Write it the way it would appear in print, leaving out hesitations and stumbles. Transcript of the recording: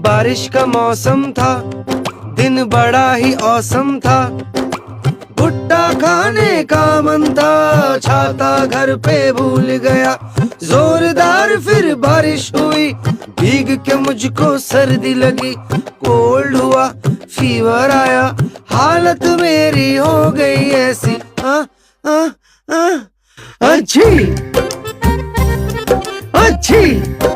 बारिश का मौसम था, दिन बड़ा ही औसम था। भुट्टा खाने का मन था, छाता घर पे भूल गया। जोरदार फिर बारिश हुई, भीग के मुझको सर्दी लगी। कोल्ड हुआ, फीवर आया, हालत मेरी हो गई ऐसी। अच्छी अच्छी